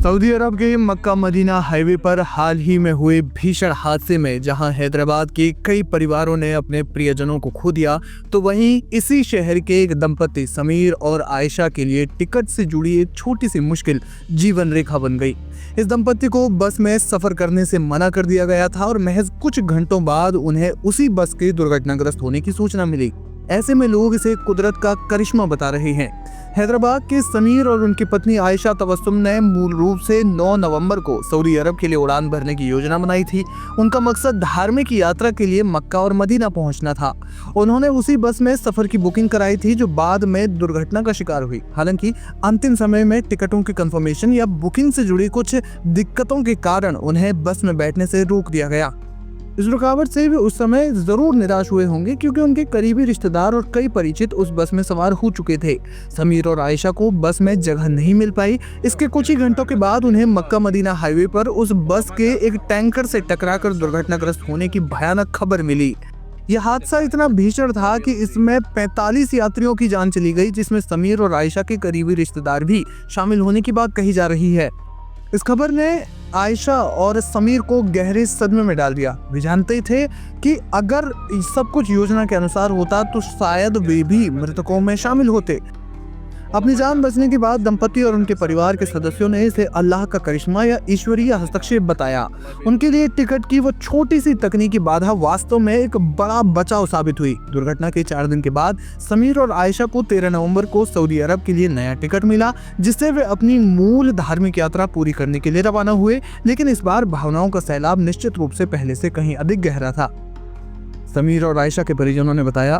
Saudi अरब के Mecca Medina highway पर हाल ही में हुए भीषण हादसे में जहां हैदराबाद के कई परिवारों ने अपने प्रियजनों को खो दिया, तो वहीं इसी शहर के एक दंपति समीर और आयशा के लिए टिकट से जुड़ी एक छोटी सी मुश्किल जीवन रेखा बन गई। इस दंपति को बस में सफर करने से मना कर दिया गया था और महज कुछ घंटों बाद उन्हें उसी बस के दुर्घटनाग्रस्त होने की सूचना मिली। ऐसे में लोग इसे कुदरत का करिश्मा बता रहे हैं। हैदराबाद के समीर और उनकी पत्नी आयशा तबस्सुम ने मूल रूप से 9 नवंबर को सऊदी अरब के लिए उड़ान भरने की योजना बनाई थी। उनका मकसद धार्मिक यात्रा के लिए मक्का और मदीना पहुंचना था। उन्होंने उसी बस में सफर की बुकिंग कराई थी जो बाद में दुर्घटना का शिकार हुई। हालांकि अंतिम समय में टिकटों की कंफर्मेशन या बुकिंग से जुड़ी कुछ दिक्कतों के कारण उन्हें बस में बैठने से रोक दिया गया। इस रुकावट से वे उस समय जरूर निराश हुए होंगे क्योंकि उनके करीबी रिश्तेदार और कई परिचित उस बस में सवार हो चुके थे। समीर और आयशा को बस में जगह नहीं मिल पाई। इसके कुछ ही घंटों के बाद उन्हें मक्का मदीना हाईवे पर उस बस के एक टैंकर से टकराकर दुर्घटनाग्रस्त होने की भयानक खबर मिली। यह हादसा इतना भीषण था कि इसमें 45 यात्रियों की जान चली गई, जिसमें समीर और आयशा के करीबी रिश्तेदार भी शामिल होने की बात कही जा रही है। इस खबर ने आयशा और समीर को गहरे सदमे में डाल दिया। वे जानते थे कि अगर सब कुछ योजना के अनुसार होता तो शायद वे भी मृतकों में शामिल होते। अपनी जान बचने के बाद दंपति और उनके परिवार के सदस्यों ने इसे अल्लाह का करिश्मा या ईश्वरीय हस्तक्षेप बताया। उनके लिए टिकट की वो छोटी सी तकनीकी बाधा वास्तव में एक बड़ा बचाव साबित हुई। दुर्घटना के 4 दिन के बाद समीर और आयशा को 13 नवंबर को सऊदी अरब के लिए नया टिकट मिला, जिससे वे अपनी मूल धार्मिक यात्रा पूरी करने के लिए रवाना हुए। लेकिन इस बार भावनाओं का सैलाब निश्चित रूप से पहले से कहीं अधिक गहरा था। समीर और आयशा के परिजनों ने बताया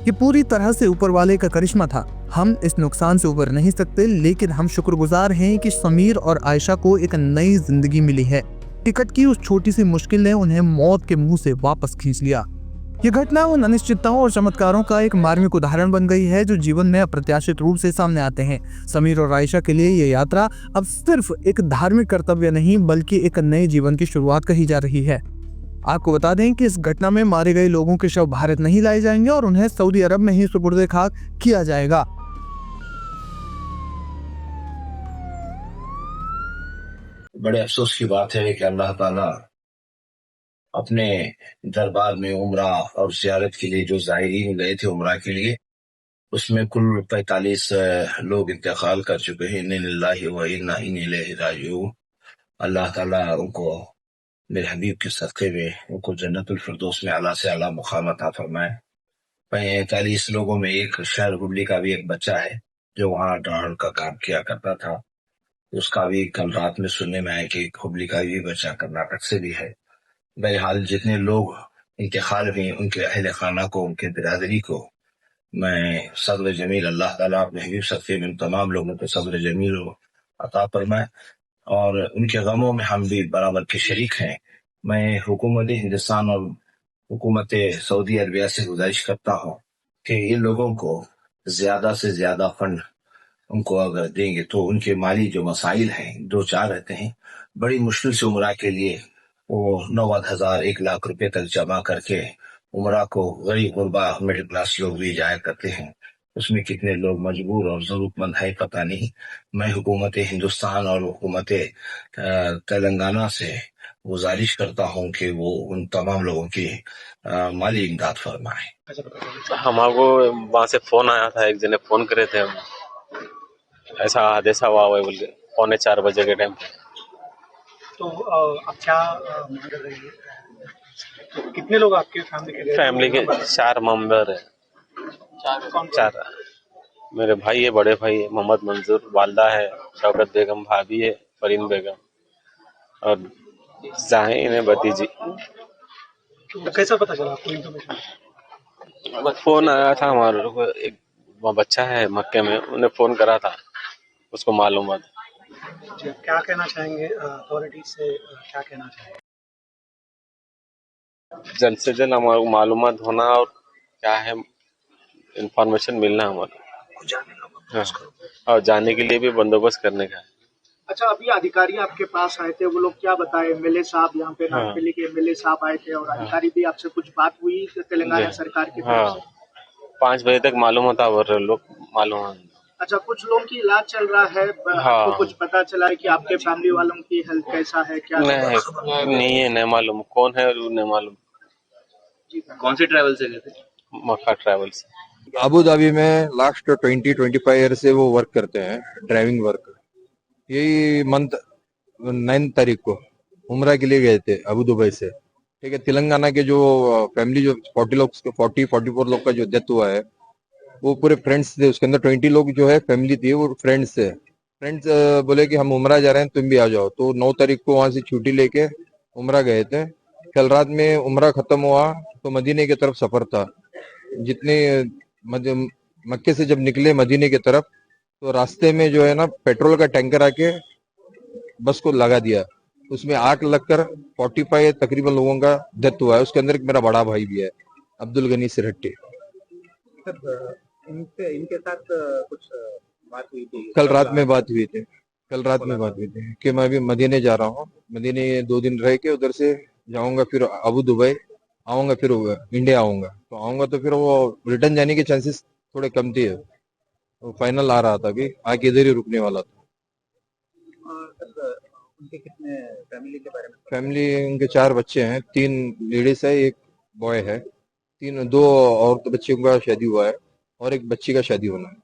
कि पूरी तरह से ऊपर वाले का करिश्मा था। हम इस नुकसान से उबर नहीं सकते, लेकिन हम शुक्रगुजार हैं कि समीर और आयशा को एक नई जिंदगी मिली है। टिकट की उस छोटी सी मुश्किल ने उन्हें मौत के मुंह से वापस खींच लिया। यह घटना उन अनिश्चितताओं और चमत्कारों का एक मार्मिक उदाहरण बन गई है जो जीवन में अप्रत्याशित रूप से सामने आते हैं। समीर और आयशा के लिए यह यात्रा अब सिर्फ एक धार्मिक कर्तव्य नहीं, बल्कि एक नए जीवन की शुरुआत कही जा रही है। आपको बता दें कि इस घटना में मारे गए लोगों के शव भारत नहीं लाए जाएंगे और उन्हें सऊदी अरब में ही सुपुर्द खाक किया जाएगा। बड़े अफसोस की बात है कि अल्लाह ताला अपने दरबार में उम्रा और ज़ियारत के लिए जो ज़ायरीन गए थे उम्रा के लिए, उसमें कुल 45 लोग इंतकाल कर चुके हैं। इन्ना लिल्लाहि व इन्ना इलैहि राजिऊन। अल्लाह ताला उनको मेरे हबीब के सदक़े में उनको जन्नतुल फिरदौस में आला से आला मुक़ाम अता फरमाए। 45 लोगों में एक शहर हुबली का भी एक बच्चा है जो वहाँ ड्राइवर का काम किया करता था। उसका भी कल रात में सुनने में आया कि हुबली का भी बच्चा कर्नाटक से भी है। बहरहाल जितने लोग इंतकाल हुए उनके अहले खाना को, उनके बिरादरी को मैं सब्र जमील अल्लाह ताला अपने हबीब सदक़े में तमाम लोगों को सब्र जमील अता फरमाए और उनके गमों में हम भी बराबर के शरीक हैं। मैं हुकूमत हिंदुस्तान और हुकूमत सऊदी अरबिया से गुजारिश करता हूँ कि इन लोगों को ज्यादा से ज्यादा फंड उनको अगर देंगे तो उनके माली जो मसाइल हैं 2-4 रहते हैं, बड़ी मुश्किल से उम्रा के लिए वो 90,000 1 लाख रुपए तक जमा करके उम्रा को गरीब गुरबा मिडिल क्लास लोग भी जाया करते हैं। उसमें कितने लोग मजबूर और जरूरतमंद है पता नहीं। मैं हुकूमत हिंदुस्तान और हुकूमत तेलंगाना से गुजारिश करता हूं कि वो उन तमाम लोगों की माली इमदाद फरमाए। हमारे वहां से फोन आया था, एक जने फोन करे थे, ऐसा हादसा हुआ है बोल के 3:45 बजे के टाइम। तो अब क्या मांग रहे हैं? तो कितने लोग आपके फैमिली के 4 मेंबर है। 4 मेरे भाई है, बड़े भाई है मोहम्मद मंजूर, वालदा है शौकत बेगम, भाभी है फरीन बेगम और जाहिन है भतीजी। तो कैसा पता चला आपको इन्फॉर्मेशन? फोन आया था हमारे को, एक बच्चा है मक्के में, उन्हें फोन करा था, उसको मालूम हुआ। क्या कहना चाहेंगे अथॉरिटी से, क्या कहना चाहेंगे? जल्द से जल्द हमारे मालूमात होना और क्या है इंफॉर्मेशन मिलना हमारा। हाँ, और जाने के लिए भी बंदोबस्त करने का है। अच्छा, अभी अधिकारी आपके पास आए थे, वो लोग क्या बताए? एमएलए साहब यहाँ पे नागपल्ली के एमएलए साहब आए थे और अधिकारी भी आपसे कुछ बात हुई तेलंगाना सरकार की तरफ से? 5 बजे तक मालूम होता और लोग मालूम अच्छा, कुछ लोगों की इलाज चल रहा है, हाँ। आपको कुछ पता चला है कि आपके फैमिली वालों की हेल्थ कैसा है, क्या है? नहीं है, नहीं मालूम कौन है, वो नहीं मालूम। जी कौन से ट्रैवल से गए थे? मक्का ट्रैवल से। अबू धाबी में लास्ट 20-25 ईयर से वो वर्क करते हैं, ड्राइविंग वर्क। यही मंथ 9 तारीख को उम्रा के लिए गए थे अबू दुबई से। ठीक है, तेलंगाना के जो फैमिली जो 44 लोग का जो डेथ हुआ है, वो पूरे फ्रेंड्स थे। उसके अंदर 20 लोग जो है फैमिली थी, वो फ्रेंड्स थे। फ्रेंड्स बोले कि हम उम्रा जा रहे हैं, तुम भी आ जाओ। तो 9 तारीख को वहां से छुट्टी लेके उम्रा गए थे। कल रात में उम्रा खत्म हुआ तो मदीने की तरफ सफर था। जितने मक्के से जब निकले मदीने की तरफ, तो रास्ते में जो है ना पेट्रोल का टैंकर आके बस को लगा दिया। उसमें आग लगकर 45 तकरीबन लोगों का डेथ हुआ है। उसके अंदर एक मेरा बड़ा भाई भी है, अब्दुल गनी सिरहट्टी। इनके साथ कुछ बात हुई थी? कल रात में बात हुई थी। कल रात में बात हुई थी कि मैं अभी मदीने जा रहा हूँ, मदीने 2 दिन रह के उधर से जाऊंगा, फिर अबू दुबई आऊंगा, फिर इंडिया आऊंगा। तो आऊंगा तो फिर वो रिटर्न जाने के चांसेस थोड़े कम थे। तो फाइनल आ रहा था, अभी आके इधर ही रुकने वाला था। उनके कितने फैमिली के बारे में? फैमिली उनके 4 बच्चे हैं, 3 लेडीज है, 1 बॉय है। 2 औरत बच्चियों का शादी हुआ है और 1 बच्ची का शादी होना है।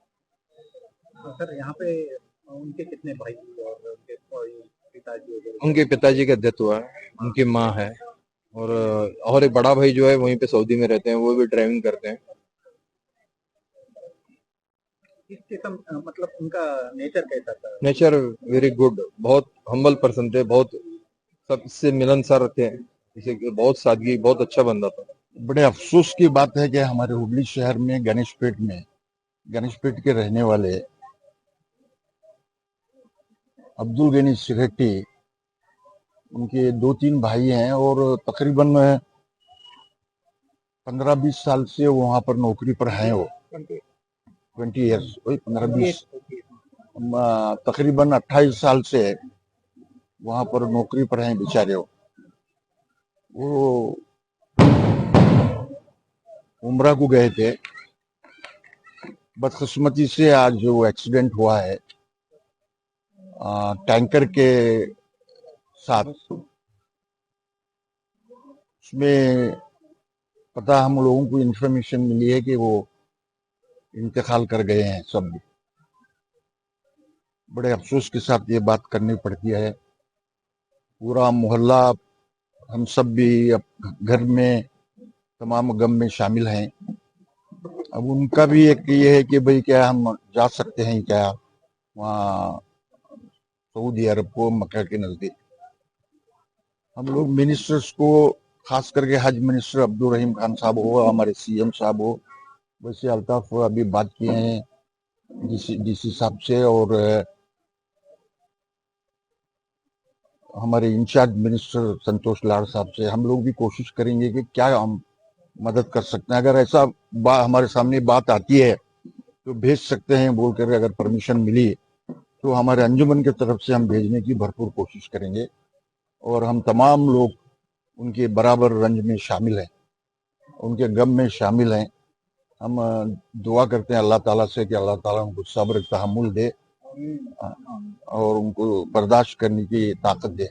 सर, यहाँ पे उनके कितने भाई और उनके पिताजी वगैरह? उनके पिताजी का डेथ हुआ है, उनकी माँ है, और एक बड़ा भाई जो है वहीं पे सऊदी में रहते हैं, वो भी ड्राइविंग करते हैं। किस किस्म, मतलब उनका नेचर कैसा था? नेचर वेरी गुड, बहुत हम्बल पर्सन थे, बहुत सबसे मिलनसार थे, जैसे कि बहुत सादगी, बहुत अच्छा बंदा था। बड़े अफसोस की बात है कि हमारे हुबली शहर में गणेशपेट के रहने वाले अब्दुल गनी सिरहट्टी, उनके 2-3 भाई हैं और तकरीबन 15-20 साल से वहां पर नौकरी पर हैं। वो 20 ईयर्स, वही 15-20, तकरीबन 28 साल से वहां पर नौकरी पर हैं बेचारे। वो उम्रा को गए थे, बदकिस्मती से आज वो एक्सीडेंट हुआ है टैंकर के साथ। उसमें पता हम लोगों को इन्फॉर्मेशन मिली है कि वो इंतकाल कर गए हैं सब। बड़े अफसोस के साथ ये बात करनी पड़ती है। पूरा मोहल्ला, हम सब भी घर में तमाम गम में शामिल हैं। अब उनका भी एक ये है कि भाई क्या हम जा सकते हैं क्या वहाँ सऊदी अरब को, मक्का के नजदीक। हम लोग मिनिस्टर्स को, खास करके हज मिनिस्टर अब्दुल रहीम खान साहब हो, हमारे सीएम साहब हो, वैसे अल्ताफ अभी बात किए हैं डीसी साहब से, और हमारे इंचार्ज मिनिस्टर संतोष लाड साहब से। हम लोग भी कोशिश करेंगे कि क्या हम मदद कर सकते हैं। अगर ऐसा हमारे सामने बात आती है तो भेज सकते हैं बोल कर, अगर परमिशन मिली तो हमारे अंजुमन की तरफ से हम भेजने की भरपूर कोशिश करेंगे। और हम तमाम लोग उनके बराबर रंज में शामिल हैं, उनके गम में शामिल हैं। हम दुआ करते हैं अल्लाह ताला से कि अल्लाह ताला उनको सब्र तहम्मुल दे और उनको बर्दाश्त करने की ताकत दे।